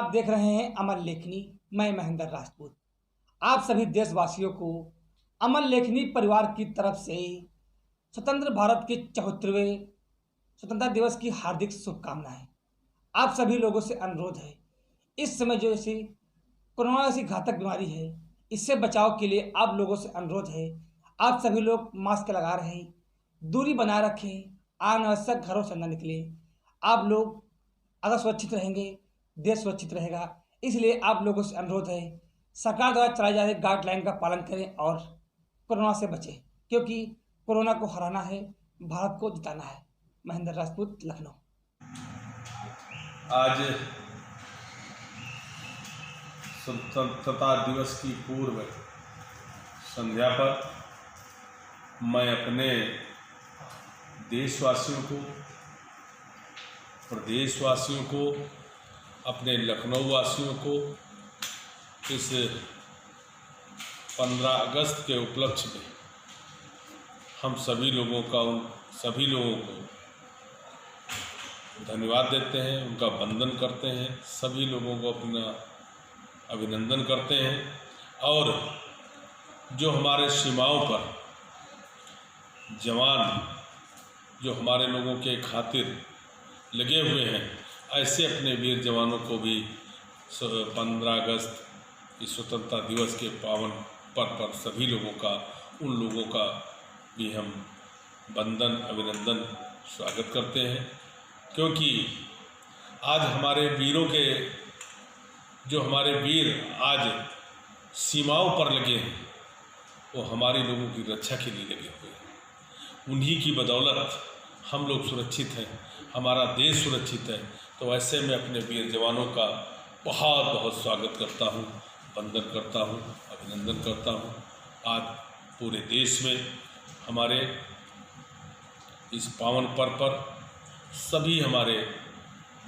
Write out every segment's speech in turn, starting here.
आप देख रहे हैं अमर लेखनी। मैं महेंद्र राजपूत। आप सभी देशवासियों को अमर लेखनी परिवार की तरफ से स्वतंत्र भारत के 74वें स्वतंत्रता दिवस की हार्दिक शुभकामनाएं। आप सभी लोगों से अनुरोध है, इस समय जो ऐसी कोरोना जैसी घातक बीमारी है, इससे बचाव के लिए आप लोगों से अनुरोध है, आप सभी लोग मास्क लगा रहे हैं, दूरी बनाए रखें, अनावश्यक घरों से न निकले। आप लोग अगर सुरक्षित रहेंगे, देश सुरक्षित रहेगा। इसलिए आप लोगों से अनुरोध है, सरकार द्वारा चलाई जा रही गाइडलाइन का पालन करें और कोरोना से बचें, क्योंकि कोरोना को हराना है, भारत को जिताना है। महेंद्र राजपूत, लखनऊ। आज स्वतंत्रता दिवस की पूर्व संध्या पर मैं अपने देशवासियों को, प्रदेशवासियों को, अपने लखनऊ वासियों को इस 15 अगस्त के उपलक्ष्य में हम सभी लोगों को धन्यवाद देते हैं, उनका वंदन करते हैं, सभी लोगों को अपना अभिनंदन करते हैं। और जो हमारे सीमाओं पर जवान जो हमारे लोगों के खातिर लगे हुए हैं, ऐसे अपने वीर जवानों को भी 15 अगस्त इस स्वतंत्रता दिवस के पावन पर्व पर सभी लोगों का, उन लोगों का भी हम वंदन, अभिनंदन, स्वागत करते हैं। क्योंकि आज हमारे वीरों के, जो हमारे वीर आज सीमाओं पर लगे हैं, वो हमारे लोगों की रक्षा के लिए लगे हुए हैं। उन्हीं की बदौलत हम लोग सुरक्षित हैं, हमारा देश सुरक्षित है। तो ऐसे में अपने वीर जवानों का बहुत बहुत स्वागत करता हूँ, वंदन करता हूँ, अभिनंदन करता हूँ। आज पूरे देश में हमारे इस पावन पर्व पर सभी हमारे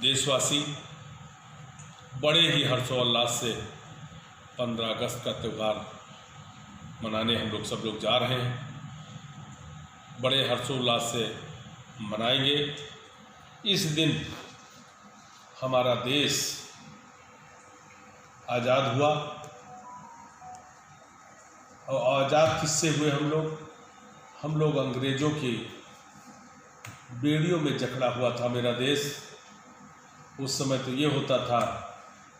देशवासी बड़े ही हर्षोल्लास से 15 अगस्त का त्यौहार मनाने हम लोग सब लोग जा रहे हैं। बड़े हर्षोल्लास से मनाएंगे। इस दिन हमारा देश आज़ाद हुआ। और आज़ाद किससे हुए हम लोग अंग्रेज़ों की बेड़ियों में जकड़ा हुआ था मेरा देश। उस समय तो ये होता था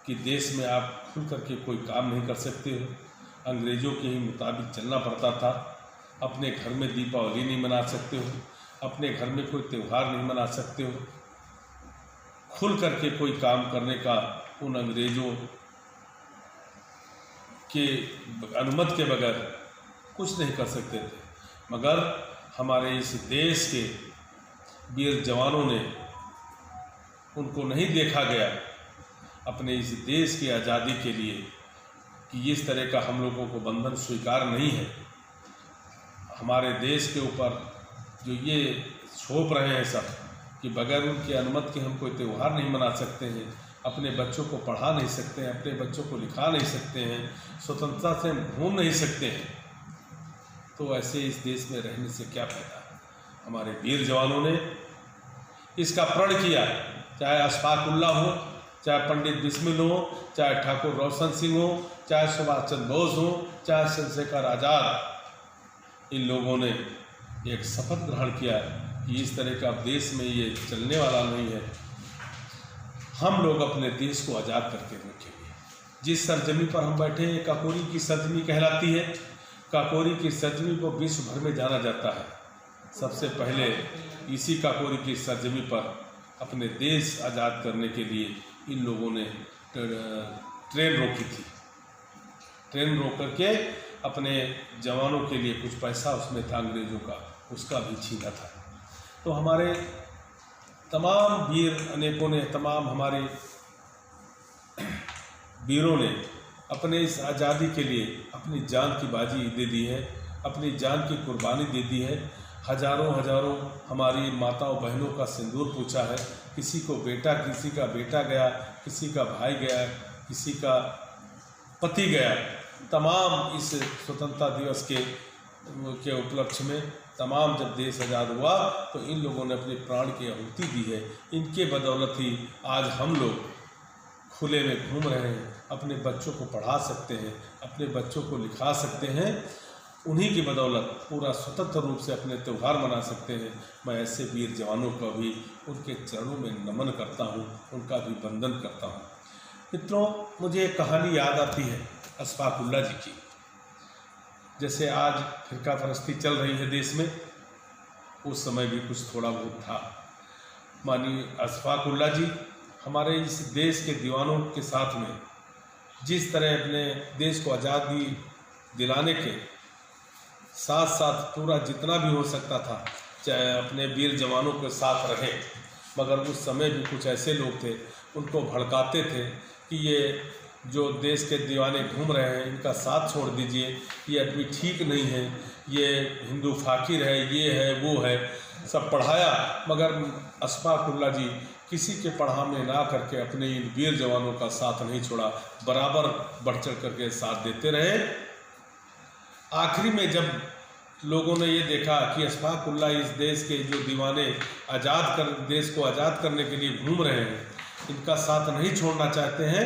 कि देश में आप खुल करके कोई काम नहीं कर सकते हो, अंग्रेज़ों के ही मुताबिक चलना पड़ता था। अपने घर में दीपावली नहीं मना सकते हो, अपने घर में कोई त्यौहार नहीं मना सकते हो। खुल करके कोई काम करने का उन अंग्रेज़ों के अनुमति के बगैर कुछ नहीं कर सकते थे। मगर हमारे इस देश के वीर जवानों ने, उनको नहीं देखा गया अपने इस देश की आज़ादी के लिए कि इस तरह का हम लोगों को बंधन स्वीकार नहीं है। हमारे देश के ऊपर जो ये छोप रहे हैं सब कि बगैर उनकी अनुमति के हम कोई त्यौहार नहीं मना सकते हैं, अपने बच्चों को पढ़ा नहीं सकते हैं, अपने बच्चों को लिखा नहीं सकते हैं, स्वतंत्रता से हम घूम नहीं सकते हैं, तो ऐसे इस देश में रहने से क्या फायदा। हमारे वीर जवानों ने इसका प्रण किया, चाहे अशफाक उल्लाह हो, चाहे पंडित बिस्मिल हो, चाहे ठाकुर रोशन सिंह हो, चाहे सुभाष चंद्र बोस हो, चाहे चंद्रशेखर आज़ाद। इन लोगों ने एक शपथ ग्रहण किया कि इस तरह का देश में ये चलने वाला नहीं है, हम लोग अपने देश को आज़ाद करके रखेंगे। जिस सरजमी पर हम बैठे हैं, काकोरी की सरजमी कहलाती है। काकोरी की सरजमी को विश्व भर में जाना जाता है। सबसे पहले इसी काकोरी की सरजमी पर अपने देश आज़ाद करने के लिए इन लोगों ने ट्रेन रोकी थी। ट्रेन रोक करके अपने जवानों के लिए कुछ पैसा उसमें था अंग्रेज़ों का, उसका भी छीना था। तो हमारे तमाम वीर अनेकों ने, तमाम हमारे वीरों ने अपने इस आज़ादी के लिए अपनी जान की बाजी दे दी है, अपनी जान की कुर्बानी दे दी है। हजारों हमारी माताओं बहनों का सिंदूर पूछा है। किसी को बेटा, किसी का बेटा गया, किसी का भाई गया, किसी का पति गया। तमाम इस स्वतंत्रता दिवस के उपलक्ष्य में तमाम जब देश आज़ाद हुआ तो इन लोगों ने अपने प्राण की आहुति दी है। इनके बदौलत ही आज हम लोग खुले में घूम रहे हैं, अपने बच्चों को पढ़ा सकते हैं, अपने बच्चों को लिखा सकते हैं, उन्हीं की बदौलत पूरा स्वतंत्र रूप से अपने त्यौहार मना सकते हैं। मैं ऐसे वीर जवानों का भी उनके चरणों में नमन करता हूँ, उनका भी वंदन करता हूँ। मित्रों, मुझे एक कहानी याद आती है अशफाक उल्लाह जी की। जैसे आज फिरका परस्ती चल रही है देश में, उस समय भी कुछ थोड़ा बहुत था। मानिए अशफाक उल्लाह जी हमारे इस देश के दीवानों के साथ में जिस तरह अपने देश को आज़ादी दिलाने के साथ साथ पूरा जितना भी हो सकता था चाहे अपने वीर जवानों के साथ रहे, मगर उस समय भी कुछ ऐसे लोग थे उनको भड़काते थे कि ये जो देश के दीवाने घूम रहे हैं इनका साथ छोड़ दीजिए, ये आदमी ठीक नहीं है, ये हिंदू फाकिर है, ये है वो है, सब पढ़ाया। मगर अशफाक उल्लाह जी किसी के पढ़ा में ना करके अपने इन वीर जवानों का साथ नहीं छोड़ा, बराबर बढ़ चढ़ करके साथ देते रहे। आखिरी में जब लोगों ने ये देखा कि अशफाक उल्लाह इस देश के जो दीवाने देश को आज़ाद करने के लिए घूम रहे हैं, इनका साथ नहीं छोड़ना चाहते हैं,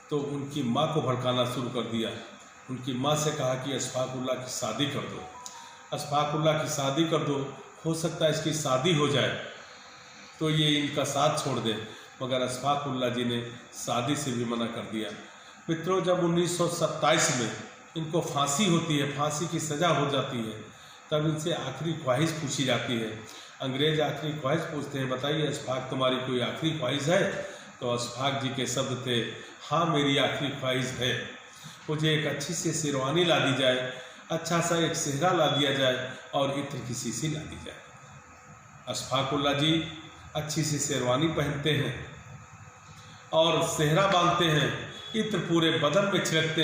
तो उनकी माँ को भड़काना शुरू कर दिया। उनकी माँ से कहा कि अशफाक उल्लाह की शादी कर दो, अशफाक उल्लाह की शादी कर दो, हो सकता है इसकी शादी हो जाए तो ये इनका साथ छोड़ दे। मगर अशफाक उल्लाह जी ने शादी से भी मना कर दिया। मित्रों, जब 1927 में इनको फांसी होती है, फांसी की सज़ा हो जाती है, तब इनसे आखिरी ख्वाहिश पूछी जाती है। अंग्रेज आखिरी ख्वाहिश पूछते हैं, बताइए अशफाक तुम्हारी कोई आखिरी ख्वाहिश है? तो अशफाक जी के शब्द थे, हाँ मेरी आखिरी ख्वाहिश है, मुझे एक अच्छी सी शेरवानी ला दी जाए, अच्छा सा एक सेहरा ला दिया जाए और इत्र की शीशी ला दी जाए। अशफाक उल्लाह जी अच्छी सी शेरवानी पहनते हैं और सेहरा बांधते हैं, इत्र पूरे बदन में छिड़कते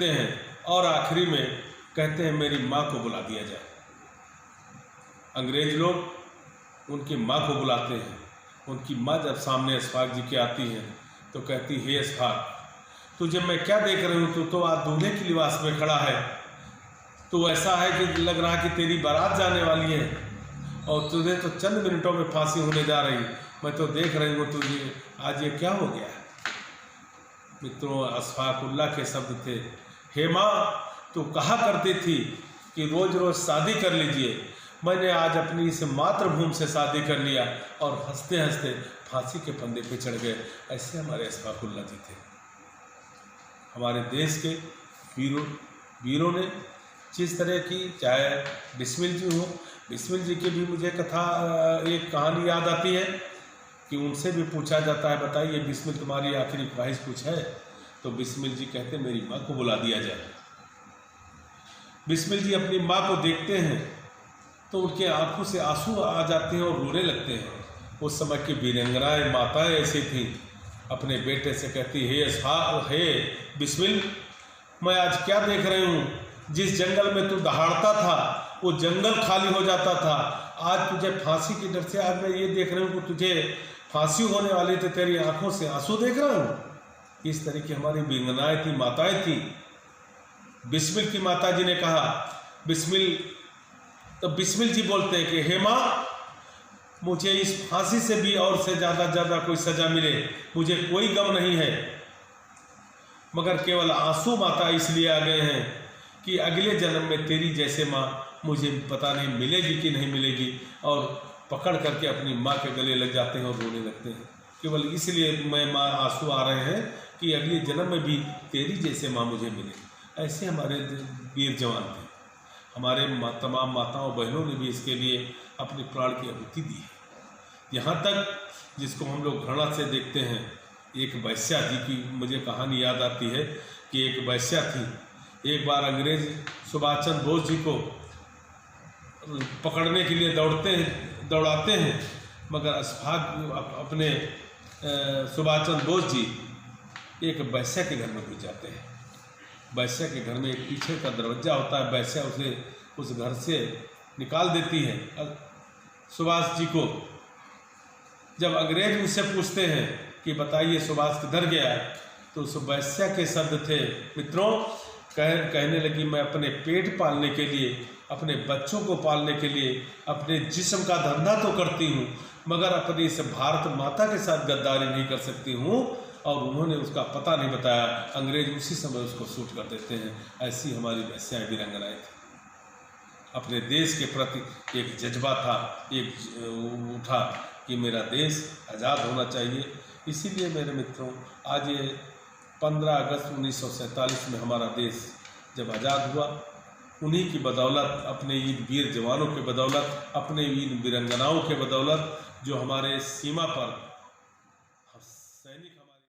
हैं और आखिरी में कहते हैं मेरी माँ को बुला दिया जाए। अंग्रेज लोग उनकी माँ को बुलाते हैं। उनकी माँ जब सामने अशफाक जी के आती हैं तो कहती, हे अशफाक, तुझे मैं क्या देख रही हूँ, तू तो आज दूल्हे की लिबास में खड़ा है, तो ऐसा है कि लग रहा कि तेरी बारात जाने वाली है और तुझे तो चंद मिनटों में फांसी होने जा रही, मैं तो देख रही हूँ तुझे आज ये क्या हो गया। मित्रों, अशफाक उल्लाह के शब्द थे, हे माँ, तू कहा करती थी कि रोज़ रोज़ शादी कर लीजिए, मैंने आज अपनी इस मातृभूमि से शादी कर लिया और हंसते हंसते फांसी के फंदे पे चढ़ गए। ऐसे हमारे अशफाक उल्लाह जी थे। हमारे देश के वीरों ने जिस तरह की, चाहे बिस्मिल जी हो, बिस्मिल जी की भी मुझे एक कहानी याद आती है कि उनसे भी पूछा जाता है, बताइए बिस्मिल तुम्हारी आखिरी ख्वाहिश कुछ है? तो बिस्मिल जी कहते मेरी माँ को बुला दिया जाए। बिस्मिल जी अपनी माँ को देखते हैं तो उनके आंखों से आंसू आ जाते हैं और रोने लगते हैं। उस समय की वीरांगनाएं माताएं ऐसी थीं, अपने बेटे से कहती, हे अशफाक, हे बिस्मिल, मैं आज क्या देख रही हूँ, जिस जंगल में तू दहाड़ता था वो जंगल खाली हो जाता था, आज तुझे फांसी की डर से आज मैं ये देख रही हूँ कि तुझे फांसी होने वाली थी, तेरी आंखों से आंसू देख रहा हूँ। इस तरह की हमारी वीरांगनाएं थी, माताएं थी। बिस्मिल की माता जी ने कहा, बिस्मिल, तो बिस्मिल जी बोलते हैं कि हे माँ, मुझे इस फांसी से भी और से ज़्यादा कोई सज़ा मिले, मुझे कोई गम नहीं है, मगर केवल आंसू माता इसलिए आ गए हैं कि अगले जन्म में तेरी जैसे माँ मुझे पता नहीं मिलेगी कि नहीं मिलेगी, और पकड़ करके अपनी माँ के गले लग जाते हैं और रोने लगते हैं। केवल इसलिए मैं माँ आंसू आ रहे हैं कि अगले जन्म में भी तेरी जैसे माँ मुझे मिले। ऐसे हमारे वीर जवान थे। हमारे तमाम माताओं बहनों ने भी इसके लिए अपने प्राण की आहुति दी है। यहाँ तक जिसको हम लोग घृणा से देखते हैं, एक वैश्या जी की मुझे कहानी याद आती है कि एक वैश्या थी। एक बार अंग्रेज सुभाष चंद्र बोस जी को पकड़ने के लिए दौड़ाते हैं, मगर अशफाक अपने सुभाष चंद्र बोस जी एक वैश्या के घर में घुस जाते हैं। वैश्या के घर में एक पीछे का दरवाजा होता है, वैश्या उसे उस घर से निकाल देती है सुभाष जी को। जब अंग्रेज उनसे पूछते हैं कि बताइए सुभाष किधर गया, तो उस वैश्या के शब्द थे, मित्रों, कहने लगी, मैं अपने पेट पालने के लिए, अपने बच्चों को पालने के लिए अपने जिस्म का धंधा तो करती हूँ, मगर अपनी इस भारत माता के साथ गद्दारी नहीं कर सकती हूँ, और उन्होंने उसका पता नहीं बताया, अंग्रेज उसी समय उसको शूट कर देते हैं। ऐसी हमारी वैश्याएँ वीरांगनाएँ थी। अपने देश के प्रति एक जज्बा था, एक उठा कि मेरा देश आज़ाद होना चाहिए। इसीलिए मेरे मित्रों, आज ये 15 अगस्त 1947 में हमारा देश जब आज़ाद हुआ, उन्हीं की बदौलत, अपने इन वीर जवानों के बदौलत, अपने इन वीरांगनाओं के बदौलत, जो हमारे सीमा पर